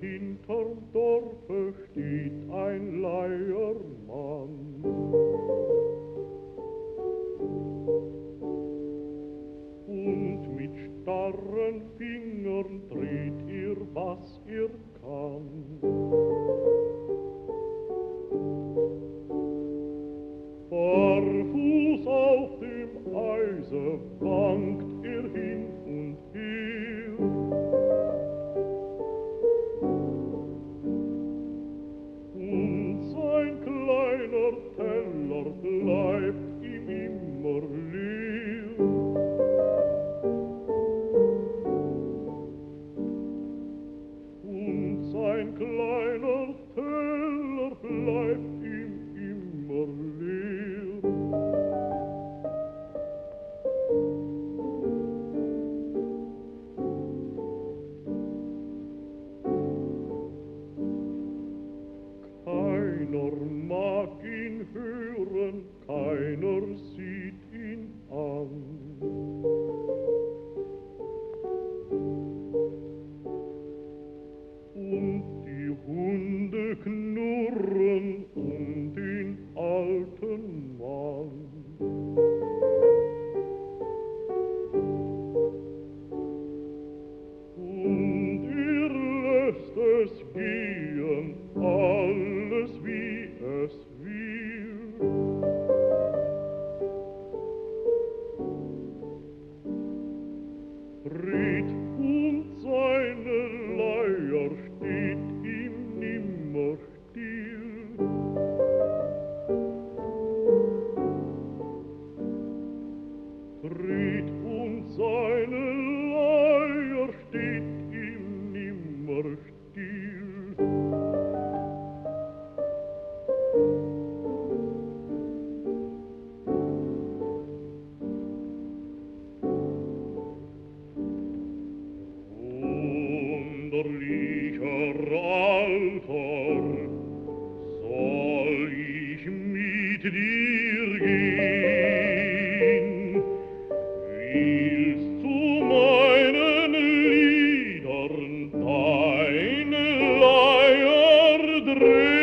Hinterm Dorfe steht ein Leiermann. Und mit starren Fingern dreht was kann. Barfuß auf dem Eise wankt hin und her. Und sein kleiner Teller bleibt ihm immer leer. Und sein kleiner Teller bleibt ihm immer leer. Keiner mag ihn hören, keiner sieht ihn an. Und die Hunde knurren um den alten Mann. Und lässt es gehen, alles wie es will. Red und seine Leier steht ihm nimmer still. Red und seine Leier steht ihm nimmer still. Wunderlicher Alter, soll ich mit dir gehen? Willst du meinen Liedern deine Leier drehen?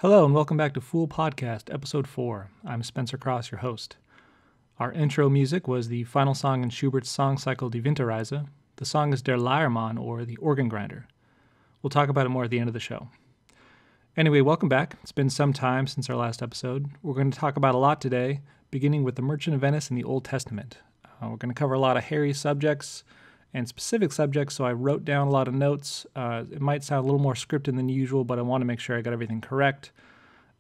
Hello and welcome back to Fool Podcast, Episode 4. I'm Spencer Cross, your host. Our intro music was the final song in Schubert's song cycle Die Vente Raisa. The song is Der Leiermann, or The Organ Grinder. We'll talk about it more at the end of the show. Anyway, welcome back. It's been some time since our last episode. We're going to talk about a lot today, beginning with the Merchant of Venice in the Old Testament. We're going to cover a lot of hairy subjects and specific subjects, so I wrote down a lot of notes. It might sound a little more scripted than usual, but I want to make sure I got everything correct.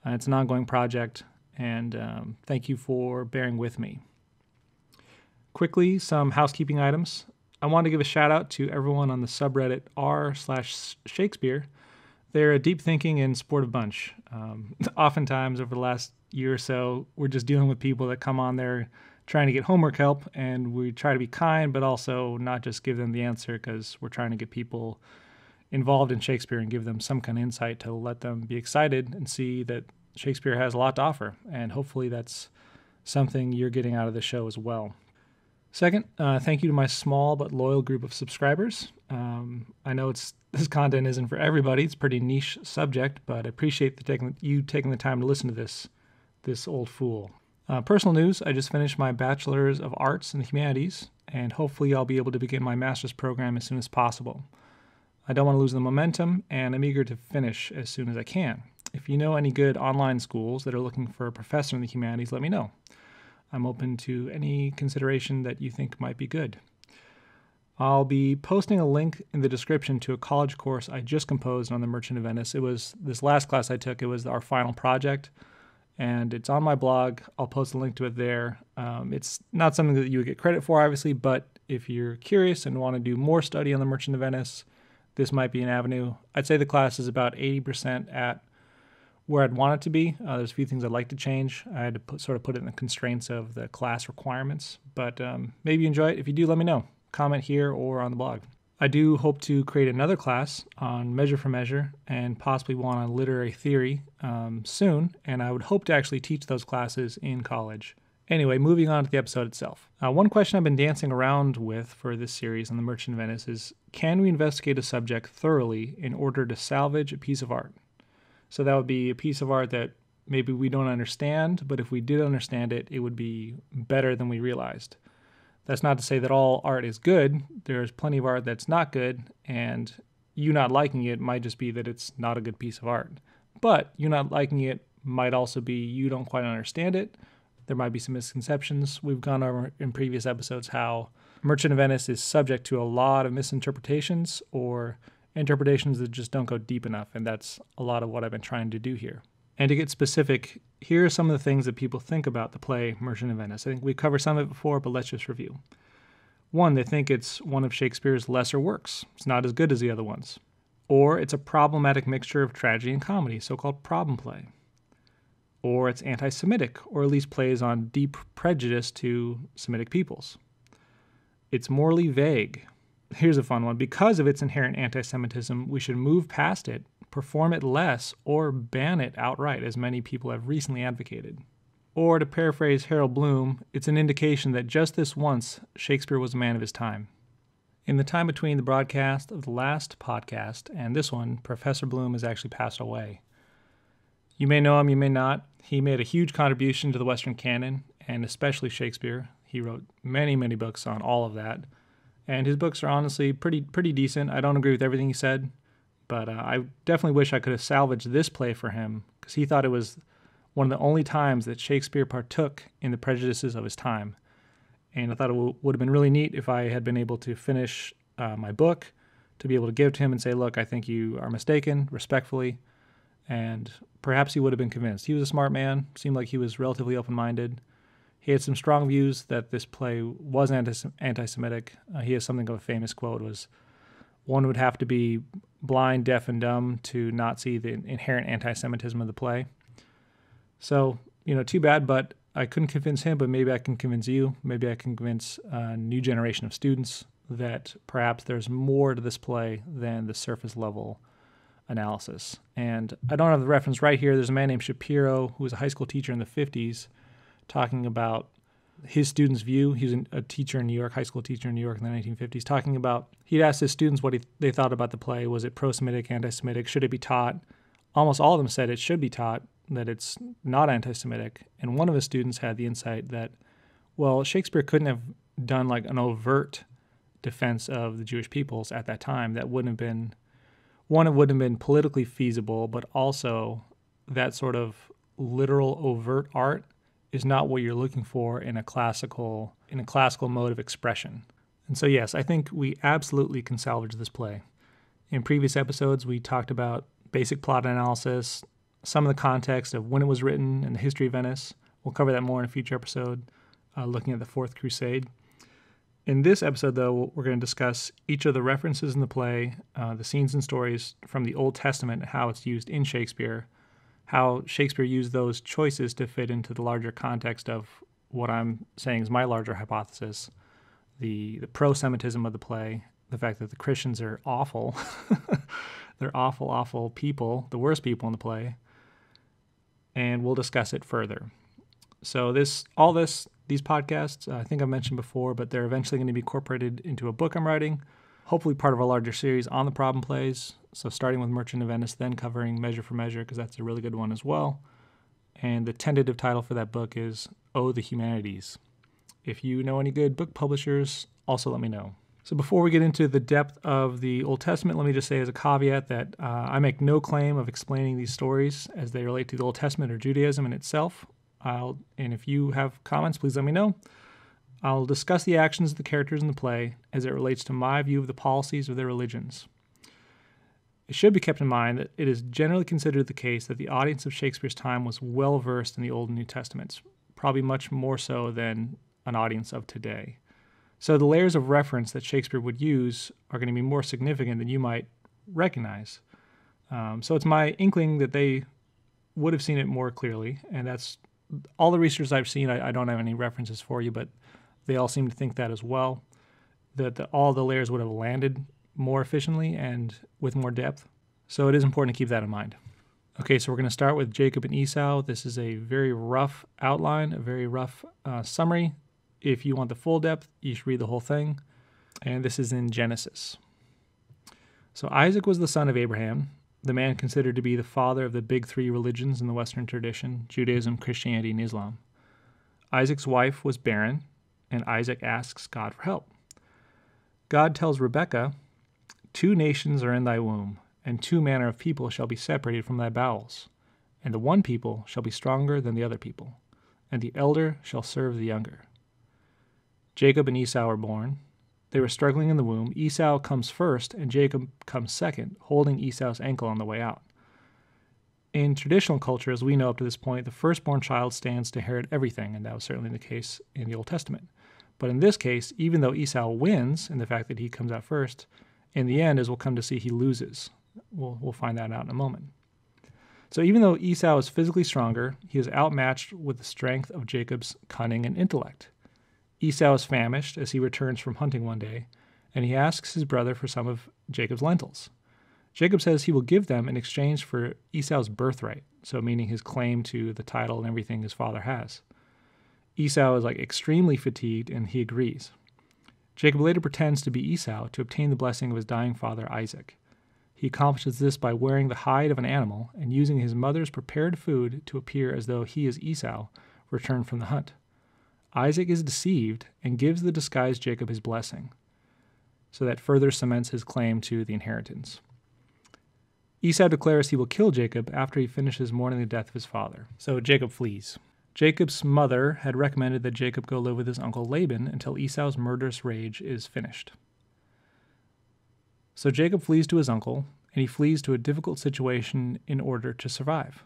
It's an ongoing project, and thank you for bearing with me. Quickly, some housekeeping items. I want to give a shout out to everyone on the subreddit r/Shakespeare. They're a deep thinking and supportive bunch. Oftentimes over the last year or so, we're just dealing with people that come on there trying to get homework help, and we try to be kind, but also not just give them the answer, because we're trying to get people involved in Shakespeare and give them some kind of insight to let them be excited and see that Shakespeare has a lot to offer, and hopefully that's something you're getting out of the show as well. Second, thank you to my small but loyal group of subscribers. I know this content isn't for everybody. It's a pretty niche subject, but I appreciate you taking the time to listen to this old fool. Personal news, I just finished my Bachelor's of Arts in the Humanities, and hopefully I'll be able to begin my master's program as soon as possible. I don't want to lose the momentum, and I'm eager to finish as soon as I can. If you know any good online schools that are looking for a professor in the humanities, let me know. I'm open to any consideration that you think might be good. I'll be posting a link in the description to a college course I just composed on the Merchant of Venice. It was this last class I took. It was our final project, and it's on my blog. I'll post a link to it there. It's not something that you would get credit for, obviously, but if you're curious and want to do more study on the Merchant of Venice, this might be an avenue. I'd say the class is about 80% at where I'd want it to be. There's a few things I'd like to change. I had to sort of put it in the constraints of the class requirements, but maybe you enjoy it. If you do, let me know. Comment here or on the blog. I do hope to create another class on measure for measure and possibly one on literary theory soon, and I would hope to actually teach those classes in college. Anyway, moving on to the episode itself. One question I've been dancing around with for this series on the Merchant of Venice is, can we investigate a subject thoroughly in order to salvage a piece of art? So that would be a piece of art that maybe we don't understand, but if we did understand it, it would be better than we realized. That's not to say that all art is good. There's plenty of art that's not good, and you not liking it might just be that it's not a good piece of art. But you not liking it might also be you don't quite understand it. There might be some misconceptions. We've gone over in previous episodes how Merchant of Venice is subject to a lot of misinterpretations or interpretations that just don't go deep enough, and that's a lot of what I've been trying to do here. And to get specific, here are some of the things that people think about the play Merchant of Venice. I think we've covered some of it before, but let's just review. One, they think it's one of Shakespeare's lesser works. It's not as good as the other ones. Or it's a problematic mixture of tragedy and comedy, so-called problem play. Or it's anti-Semitic, or at least plays on deep prejudice to Semitic peoples. It's morally vague. Here's a fun one. Because of its inherent anti-Semitism, we should move past it, perform it less, or ban it outright, as many people have recently advocated. Or, to paraphrase Harold Bloom, it's an indication that just this once, Shakespeare was a man of his time. In the time between the broadcast of the last podcast and this one, Professor Bloom has actually passed away. You may know him, you may not. He made a huge contribution to the Western canon, and especially Shakespeare. He wrote many, many books on all of that. And his books are honestly pretty decent. I don't agree with everything he said, but I definitely wish I could have salvaged this play for him, because he thought it was one of the only times that Shakespeare partook in the prejudices of his time. And I thought it would have been really neat if I had been able to finish my book, to be able to give to him and say, look, I think you are mistaken, respectfully, and perhaps he would have been convinced. He was a smart man, seemed like he was relatively open-minded. He had some strong views that this play was anti-Semitic. He has something of a famous quote, was, one would have to be blind, deaf, and dumb to not see the inherent anti-Semitism of the play. So, too bad, but I couldn't convince him, but maybe I can convince you. Maybe I can convince a new generation of students that perhaps there's more to this play than the surface level analysis. And I don't have the reference right here. There's a man named Shapiro who was a high school teacher in the 50s talking about his students' view. He was a teacher in New York, high school teacher in New York in the 1950s, talking about, he'd asked his students what they thought about the play. Was it pro-Semitic, anti-Semitic? Should it be taught? Almost all of them said it should be taught, that it's not anti-Semitic. And one of his students had the insight that, well, Shakespeare couldn't have done like an overt defense of the Jewish peoples at that time. That wouldn't have been, one, it wouldn't have been politically feasible, but also that sort of literal overt art is not what you're looking for in a classical mode of expression. And so yes, I think we absolutely can salvage this play. In previous episodes, we talked about basic plot analysis, some of the context of when it was written and the history of Venice. We'll cover that more in a future episode, looking at the Fourth Crusade. In this episode, though, we're going to discuss each of the references in the play, the scenes and stories from the Old Testament, and how it's used in Shakespeare, how Shakespeare used those choices to fit into the larger context of what I'm saying is my larger hypothesis, the pro-Semitism of the play, the fact that the Christians are awful. They're awful, awful people, the worst people in the play, and we'll discuss it further. So these podcasts, I think I've mentioned before, but they're eventually going to be incorporated into a book I'm writing, hopefully part of a larger series on the problem plays. So starting with Merchant of Venice, then covering Measure for Measure, because that's a really good one as well. And the tentative title for that book is Oh, the Humanities. If you know any good book publishers, also let me know. So before we get into the depth of the Old Testament, let me just say as a caveat that I make no claim of explaining these stories as they relate to the Old Testament or Judaism in itself. And if you have comments, please let me know. I'll discuss the actions of the characters in the play as it relates to my view of the policies of their religions. It should be kept in mind that it is generally considered the case that the audience of Shakespeare's time was well versed in the Old and New Testaments, probably much more so than an audience of today. So the layers of reference that Shakespeare would use are going to be more significant than you might recognize. So it's my inkling that they would have seen it more clearly, and that's all the research I've seen. I don't have any references for you, but they all seem to think that as well, that all the layers would have landed more efficiently and with more depth. So it is important to keep that in mind. Okay, so we're going to start with Jacob and Esau. This is a very rough outline, a very rough summary. If you want the full depth, you should read the whole thing. And this is in Genesis. So Isaac was the son of Abraham, the man considered to be the father of the big three religions in the Western tradition, Judaism, Christianity, and Islam. Isaac's wife was barren, and Isaac asks God for help. God tells Rebekah, 2 nations are in thy womb, and 2 manner of people shall be separated from thy bowels. And the one people shall be stronger than the other people, and the elder shall serve the younger. Jacob and Esau were born. They were struggling in the womb. Esau comes first, and Jacob comes second, holding Esau's ankle on the way out. In traditional culture, as we know up to this point, the firstborn child stands to inherit everything, and that was certainly the case in the Old Testament. But in this case, even though Esau wins in the fact that he comes out first, in the end, as we'll come to see, he loses. We'll find that out in a moment. So even though Esau is physically stronger, he is outmatched with the strength of Jacob's cunning and intellect. Esau is famished as he returns from hunting one day, and he asks his brother for some of Jacob's lentils. Jacob says he will give them in exchange for Esau's birthright, so meaning his claim to the title and everything his father has. Esau is extremely fatigued, and he agrees. Jacob later pretends to be Esau to obtain the blessing of his dying father Isaac. He accomplishes this by wearing the hide of an animal and using his mother's prepared food to appear as though he is Esau, returned from the hunt. Isaac is deceived and gives the disguised Jacob his blessing, so that further cements his claim to the inheritance. Esau declares he will kill Jacob after he finishes mourning the death of his father. So Jacob flees. Jacob's mother had recommended that Jacob go live with his uncle Laban until Esau's murderous rage is finished. So Jacob flees to his uncle, and he flees to a difficult situation in order to survive.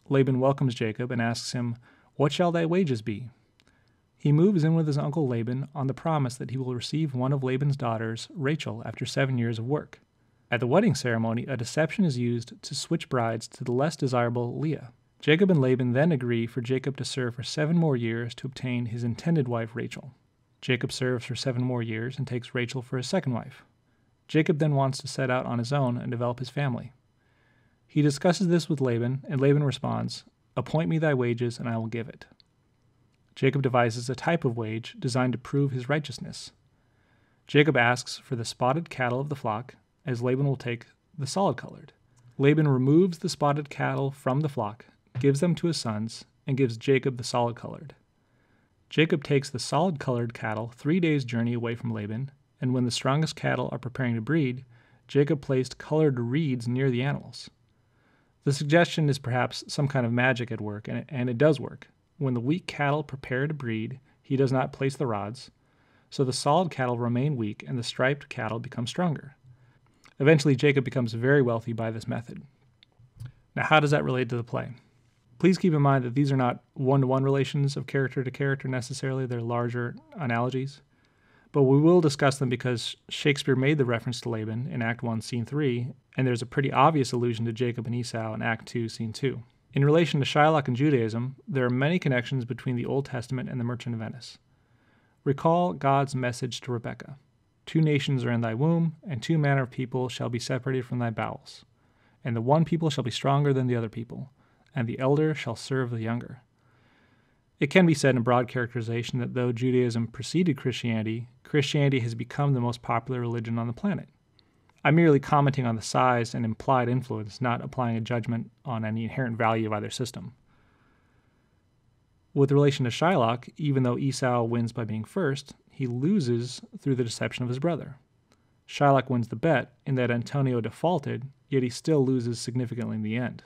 Laban welcomes Jacob and asks him, "What shall thy wages be?" He moves in with his uncle Laban on the promise that he will receive one of Laban's daughters, Rachel, after 7 years of work. At the wedding ceremony, a deception is used to switch brides to the less desirable Leah. Jacob and Laban then agree for Jacob to serve for 7 more years to obtain his intended wife Rachel. Jacob serves for 7 more years and takes Rachel for his second wife. Jacob then wants to set out on his own and develop his family. He discusses this with Laban, and Laban responds, "Appoint me thy wages, and I will give it." Jacob devises a type of wage designed to prove his righteousness. Jacob asks for the spotted cattle of the flock, as Laban will take the solid-colored. Laban removes the spotted cattle from the flock, gives them to his sons, and gives Jacob the solid-colored. Jacob takes the solid-colored cattle 3 days' journey away from Laban, and when the strongest cattle are preparing to breed, Jacob placed colored reeds near the animals. The suggestion is perhaps some kind of magic at work, and it does work. When the weak cattle prepare to breed, he does not place the rods, so the solid cattle remain weak and the striped cattle become stronger. Eventually, Jacob becomes very wealthy by this method. Now, how does that relate to the play? Please keep in mind that these are not one-to-one relations of character to character necessarily, they're larger analogies. But we will discuss them because Shakespeare made the reference to Laban in Act 1, Scene 3, and there's a pretty obvious allusion to Jacob and Esau in Act 2, Scene 2. In relation to Shylock and Judaism, there are many connections between the Old Testament and the Merchant of Venice. Recall God's message to Rebekah. 2 nations are in thy womb, and 2 manner of people shall be separated from thy bowels. And the one people shall be stronger than the other people, and the elder shall serve the younger. It can be said in broad characterization that though Judaism preceded Christianity, Christianity has become the most popular religion on the planet. I'm merely commenting on the size and implied influence, not applying a judgment on any inherent value of either system. With relation to Shylock, even though Esau wins by being first, he loses through the deception of his brother. Shylock wins the bet in that Antonio defaulted, yet he still loses significantly in the end.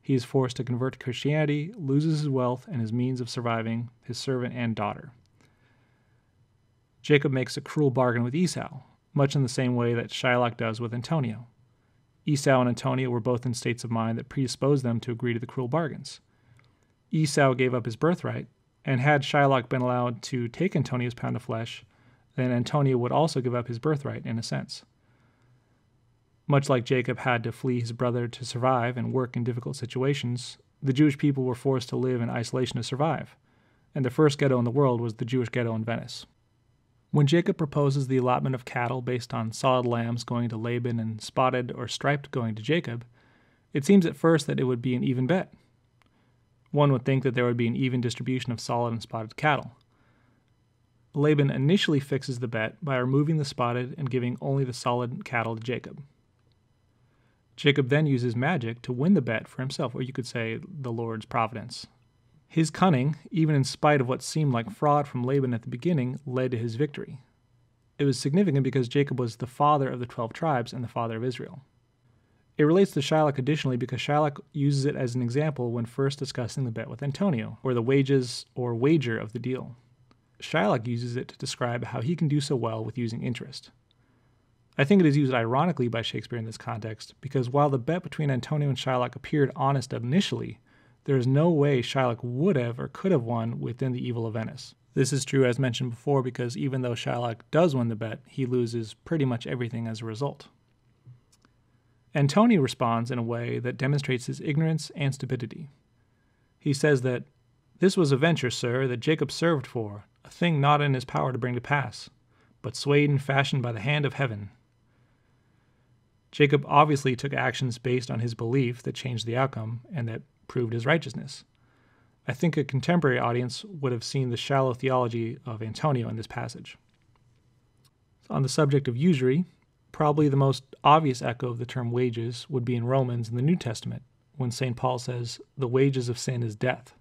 He is forced to convert to Christianity, loses his wealth and his means of surviving, his servant and daughter. Jacob makes a cruel bargain with Esau, much in the same way that Shylock does with Antonio. Esau and Antonio were both in states of mind that predisposed them to agree to the cruel bargains. Esau gave up his birthright, and had Shylock been allowed to take Antonio's pound of flesh, then Antonio would also give up his birthright in a sense. Much like Jacob had to flee his brother to survive and work in difficult situations, the Jewish people were forced to live in isolation to survive, and the first ghetto in the world was the Jewish ghetto in Venice. When Jacob proposes the allotment of cattle based on solid lambs going to Laban and spotted or striped going to Jacob, it seems at first that it would be an even bet. One would think that there would be an even distribution of solid and spotted cattle. Laban initially fixes the bet by removing the spotted and giving only the solid cattle to Jacob. Jacob then uses magic to win the bet for himself, or you could say the Lord's providence. His cunning, even in spite of what seemed like fraud from Laban at the beginning, led to his victory. It was significant because Jacob was the father of the 12 tribes and the father of Israel. It relates to Shylock additionally because Shylock uses it as an example when first discussing the bet with Antonio, or the wages or wager of the deal. Shylock uses it to describe how he can do so well with using interest. I think it is used ironically by Shakespeare in this context because while the bet between Antonio and Shylock appeared honest initially, there is no way Shylock would have or could have won within the evil of Venice. This is true as mentioned before because even though Shylock does win the bet, he loses pretty much everything as a result. Antonio responds in a way that demonstrates his ignorance and stupidity. He says that, "This was a venture, sir, that Jacob served for, a thing not in his power to bring to pass, but swayed and fashioned by the hand of heaven." Jacob obviously took actions based on his belief that changed the outcome and that proved his righteousness. I think a contemporary audience would have seen the shallow theology of Antonio in this passage. On the subject of usury, probably the most obvious echo of the term wages would be in Romans in the New Testament, when St. Paul says, "The wages of sin is death."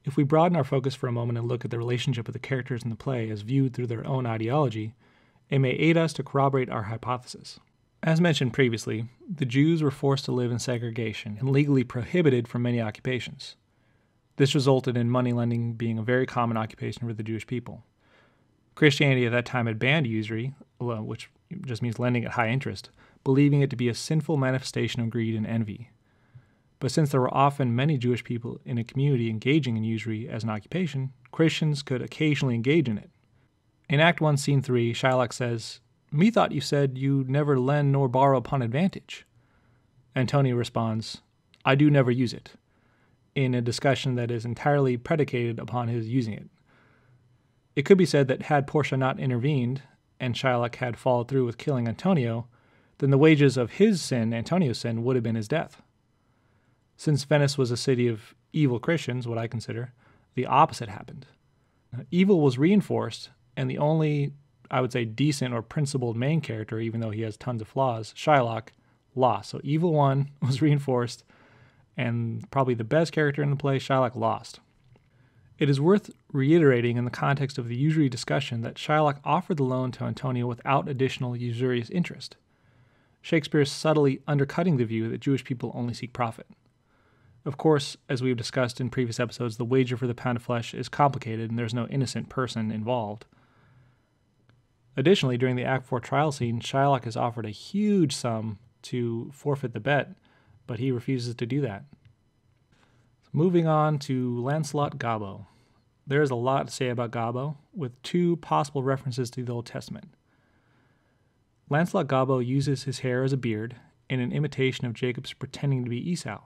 If we broaden our focus for a moment and look at the relationship of the characters in the play as viewed through their own ideology, it may aid us to corroborate our hypothesis. As mentioned previously, the Jews were forced to live in segregation and legally prohibited from many occupations. This resulted in moneylending being a very common occupation for the Jewish people. Christianity at that time had banned usury, which just means lending at high interest, believing it to be a sinful manifestation of greed and envy. But since there were often many Jewish people in a community engaging in usury as an occupation, Christians could occasionally engage in it. In Act 1, Scene 3, Shylock says, "Methought you said you never lend nor borrow upon advantage." Antonio responds, "I do never use it," in a discussion that is entirely predicated upon his using it. It could be said that had Portia not intervened, and Shylock had followed through with killing Antonio, then the wages of his sin, Antonio's sin, would have been his death. Since Venice was a city of evil Christians, what I consider, the opposite happened. Evil was reinforced, and the only, I would say, decent or principled main character, even though he has tons of flaws, Shylock, lost. So evil won, was reinforced, and probably the best character in the play, Shylock, lost. It is worth reiterating in the context of the usury discussion that Shylock offered the loan to Antonio without additional usurious interest. Shakespeare is subtly undercutting the view that Jewish people only seek profit. Of course, as we've discussed in previous episodes, the wager for the pound of flesh is complicated and there's no innocent person involved. Additionally, during the Act 4 trial scene, Shylock is offered a huge sum to forfeit the bet, but he refuses to do that. Moving on to Lancelot Gobbo. There is a lot to say about Gobbo, with two possible references to the Old Testament. Lancelot Gobbo uses his hair as a beard in an imitation of Jacob's pretending to be Esau.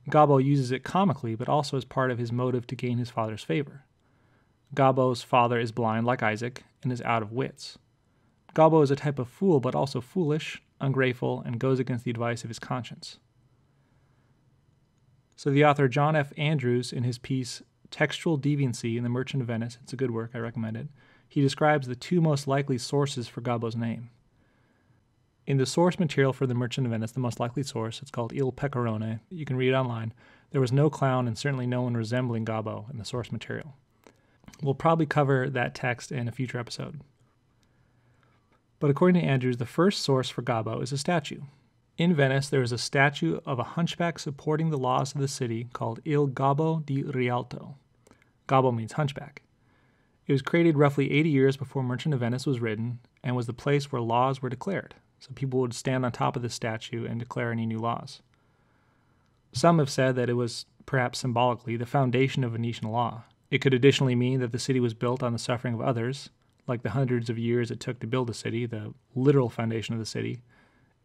Gobbo uses it comically, but also as part of his motive to gain his father's favor. Gobbo's father is blind like Isaac and is out of wits. Gobbo is a type of fool, but also foolish, ungrateful, and goes against the advice of his conscience. So the author John F. Andrews, in his piece Textual Deviancy in The Merchant of Venice, it's a good work, I recommend it, he describes the two most likely sources for Gobbo's name. In the source material for The Merchant of Venice, the most likely source, it's called Il Pecorone, you can read it online, there was no clown and certainly no one resembling Gobbo in the source material. We'll probably cover that text in a future episode. But according to Andrews, the first source for Gobbo is a statue. In Venice, there is a statue of a hunchback supporting the laws of the city called Il Gobbo de Rialto. Gobbo means hunchback. It was created roughly 80 years before Merchant of Venice was written and was the place where laws were declared. So people would stand on top of the statue and declare any new laws. Some have said that it was, perhaps symbolically, the foundation of Venetian law. It could additionally mean that the city was built on the suffering of others, like the hundreds of years it took to build a city, the literal foundation of the city,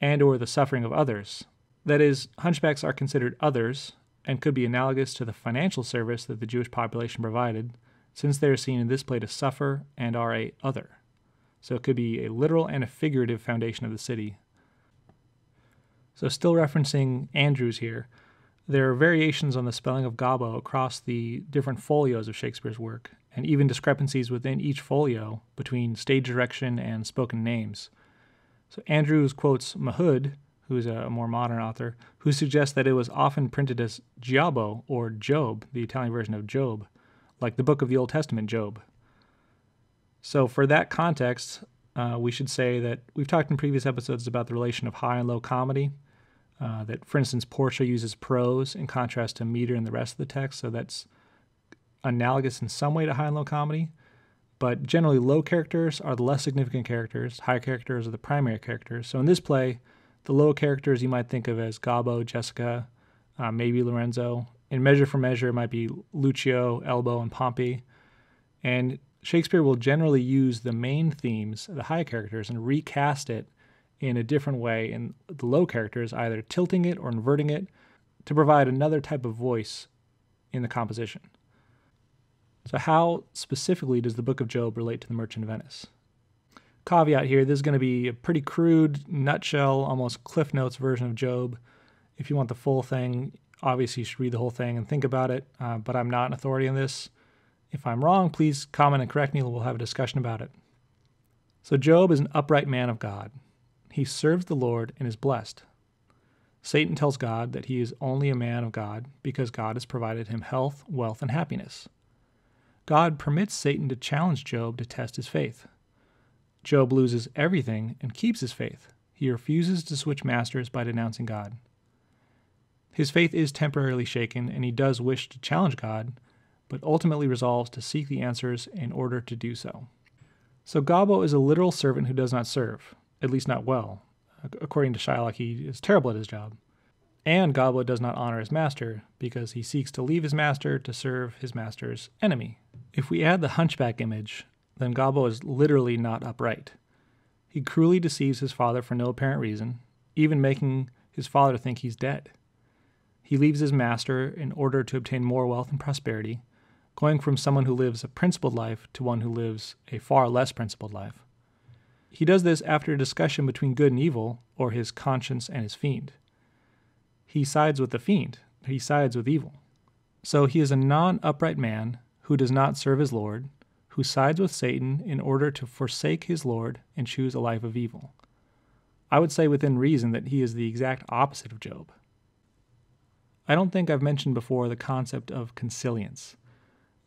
and or the suffering of others. That is, hunchbacks are considered others and could be analogous to the financial service that the Jewish population provided, since they are seen in this play to suffer and are a other. So it could be a literal and a figurative foundation of the city. So still referencing Andrews here, there are variations on the spelling of Gobbo across the different folios of Shakespeare's work, and even discrepancies within each folio between stage direction and spoken names. So Andrews quotes Mahood, who is a more modern author, who suggests that it was often printed as Giobbo or Job, the Italian version of Job, like the book of the Old Testament, Job. So for that context, we should say that we've talked in previous episodes about the relation of high and low comedy, that, for instance, Portia uses prose in contrast to meter in the rest of the text, so that's analogous in some way to high and low comedy, but generally low characters are the less significant characters, high characters are the primary characters. So in this play, the low characters you might think of as Gobbo, Jessica, maybe Lorenzo. In Measure for Measure, it might be Lucio, Elbow, and Pompey. And Shakespeare will generally use the main themes, the high characters, and recast it in a different way in the low characters, either tilting it or inverting it to provide another type of voice in the composition. So how specifically does the Book of Job relate to the Merchant of Venice? Caveat here, this is going to be a pretty crude, nutshell, almost Cliff Notes version of Job. If you want the full thing, obviously you should read the whole thing and think about it, but I'm not an authority on this. If I'm wrong, please comment and correct me, we'll have a discussion about it. So Job is an upright man of God. He serves the Lord and is blessed. Satan tells God that he is only a man of God because God has provided him health, wealth, and happiness. God permits Satan to challenge Job to test his faith. Job loses everything and keeps his faith. He refuses to switch masters by denouncing God. His faith is temporarily shaken, and he does wish to challenge God, but ultimately resolves to seek the answers in order to do so. So Gobbo is a literal servant who does not serve, at least not well. According to Shylock, he is terrible at his job. And Gobbo does not honor his master, because he seeks to leave his master to serve his master's enemy. If we add the hunchback image, then Gobbo is literally not upright. He cruelly deceives his father for no apparent reason, even making his father think he's dead. He leaves his master in order to obtain more wealth and prosperity, going from someone who lives a principled life to one who lives a far less principled life. He does this after a discussion between good and evil, or his conscience and his fiend. He sides with the fiend. He sides with evil. So he is a non-upright man who does not serve his Lord, who sides with Satan in order to forsake his Lord and choose a life of evil. I would say within reason that he is the exact opposite of Job. I don't think I've mentioned before the concept of consilience,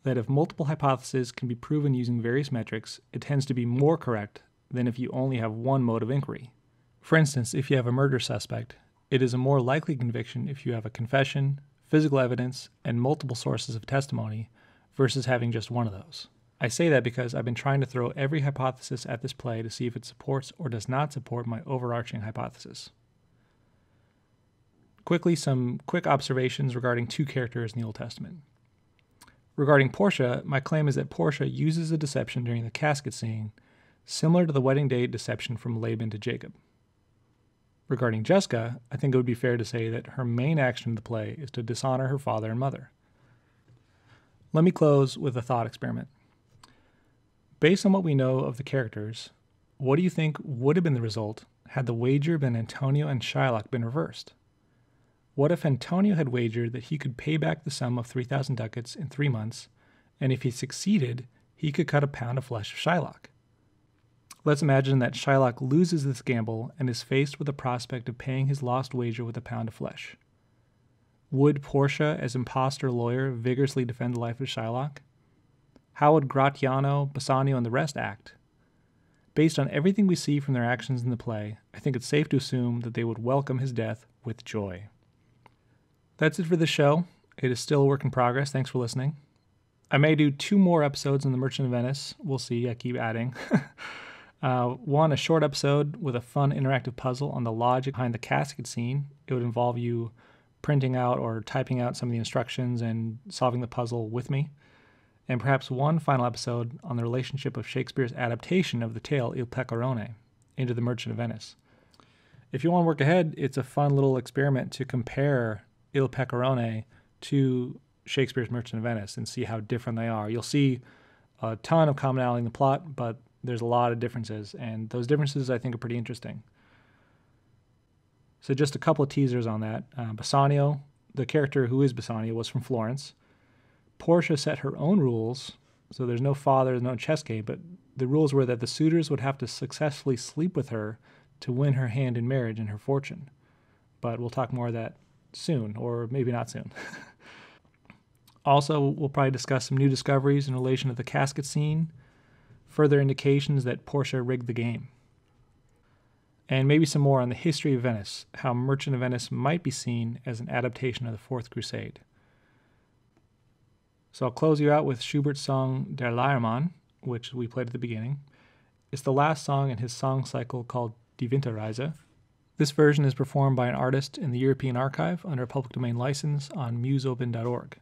that if multiple hypotheses can be proven using various metrics, it tends to be more correct than if you only have one mode of inquiry. For instance, if you have a murder suspect, it is a more likely conviction if you have a confession, physical evidence, and multiple sources of testimony versus having just one of those. I say that because I've been trying to throw every hypothesis at this play to see if it supports or does not support my overarching hypothesis. Quickly, some quick observations regarding two characters in the Old Testament. Regarding Portia, my claim is that Portia uses a deception during the casket scene similar to the wedding day deception from Laban to Jacob. Regarding Jessica, I think it would be fair to say that her main action in the play is to dishonor her father and mother. Let me close with a thought experiment. Based on what we know of the characters, what do you think would have been the result had the wager been Antonio and Shylock been reversed? What if Antonio had wagered that he could pay back the sum of 3,000 ducats in 3 months, and if he succeeded, he could cut a pound of flesh of Shylock? Let's imagine that Shylock loses this gamble and is faced with the prospect of paying his lost wager with a pound of flesh. Would Portia, as impostor lawyer, vigorously defend the life of Shylock? How would Gratiano, Bassanio, and the rest act? Based on everything we see from their actions in the play, I think it's safe to assume that they would welcome his death with joy. That's it for this show. It is still a work in progress. Thanks for listening. I may do 2 more episodes on The Merchant of Venice. We'll see. I keep adding. One, a short episode with a fun interactive puzzle on the logic behind the casket scene. It would involve you printing out or typing out some of the instructions and solving the puzzle with me. and perhaps one final episode on the relationship of Shakespeare's adaptation of the tale Il Pecorone into The Merchant of Venice. If you want to work ahead, it's a fun little experiment to compare Il Pecorone to Shakespeare's Merchant of Venice and see how different they are. You'll see a ton of commonality in the plot, but there's a lot of differences, and those differences I think are pretty interesting. So just a couple of teasers on that. Bassanio, the character who is Bassanio, was from Florence. Portia set her own rules, so there's no father, there's no chess game, but the rules were that the suitors would have to successfully sleep with her to win her hand in marriage and her fortune. But we'll talk more of that soon, or maybe not soon. Also, we'll probably discuss some new discoveries in relation to the casket scene, further indications that Portia rigged the game, and maybe some more on the history of Venice, how Merchant of Venice might be seen as an adaptation of the Fourth Crusade. So I'll close you out with Schubert's song Der Leiermann, which we played at the beginning. It's the last song in his song cycle called Die Vente Raisa. This version is performed by an artist in the European Archive under a public domain license on museopen.org.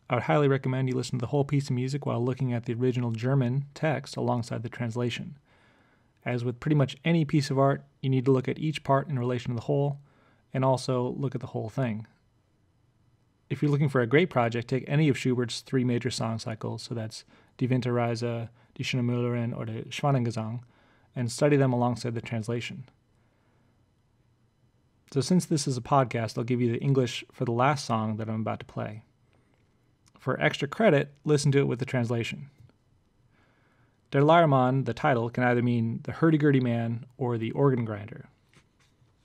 I would highly recommend you listen to the whole piece of music while looking at the original German text alongside the translation. As with pretty much any piece of art, you need to look at each part in relation to the whole, and also look at the whole thing. If you're looking for a great project, take any of Schubert's 3 major song cycles, so that's Die Vente Raisa, Die Schöne Müllerin, or the Schwanengesang, and study them alongside the translation. So since this is a podcast, I'll give you the English for the last song that I'm about to play. For extra credit, listen to it with the translation. Der Leiermann, the title, can either mean the hurdy-gurdy man or the organ grinder.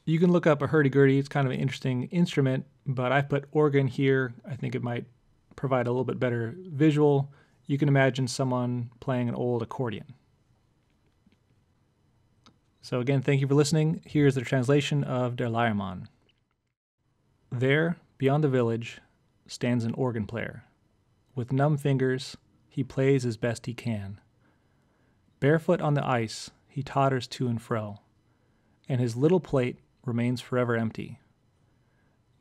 You can look up a hurdy-gurdy. It's kind of an interesting instrument, but I've put organ here. I think it might provide a little bit better visual. You can imagine someone playing an old accordion. So again, thank you for listening. Here's the translation of Der Leiermann. There, beyond the village, stands an organ player. With numb fingers, he plays as best he can. Barefoot on the ice, he totters to and fro, and his little plate remains forever empty.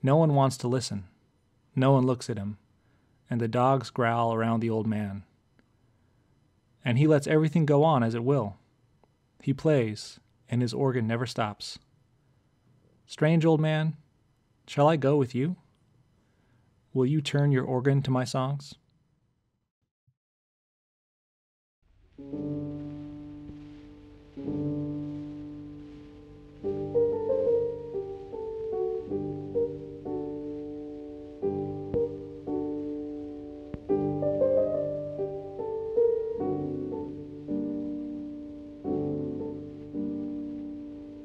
No one wants to listen. No one looks at him, and the dogs growl around the old man. And he lets everything go on as it will. He plays, and his organ never stops. Strange old man, shall I go with you? Will you turn your organ to my songs?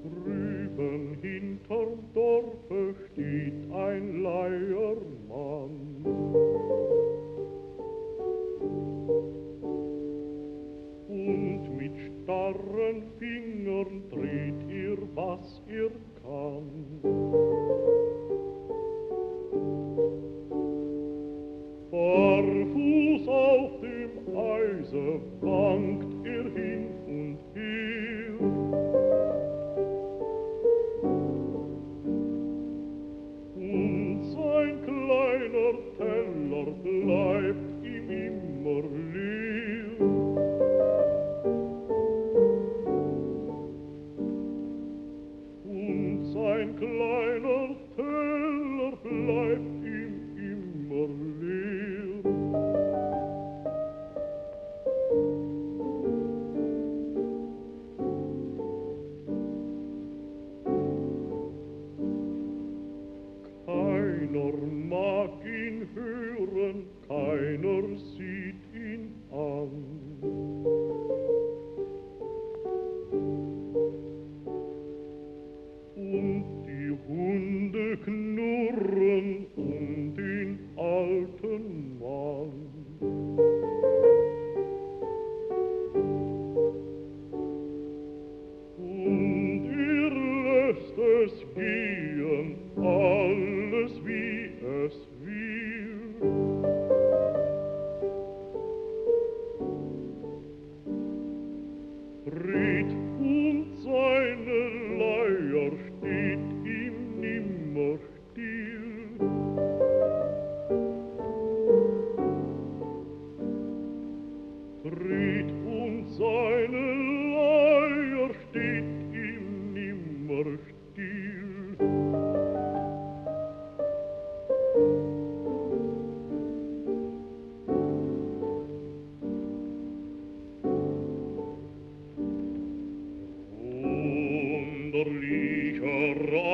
Drüben hinterm Dorfe steht ein Leiermann. Und mit starren Fingern dreht was kann. Barfuß auf dem Eise wankt hin und her. Und sein kleiner Teller bleibt ihm immer leer. Und sein kleiner immer still. Wunderlicher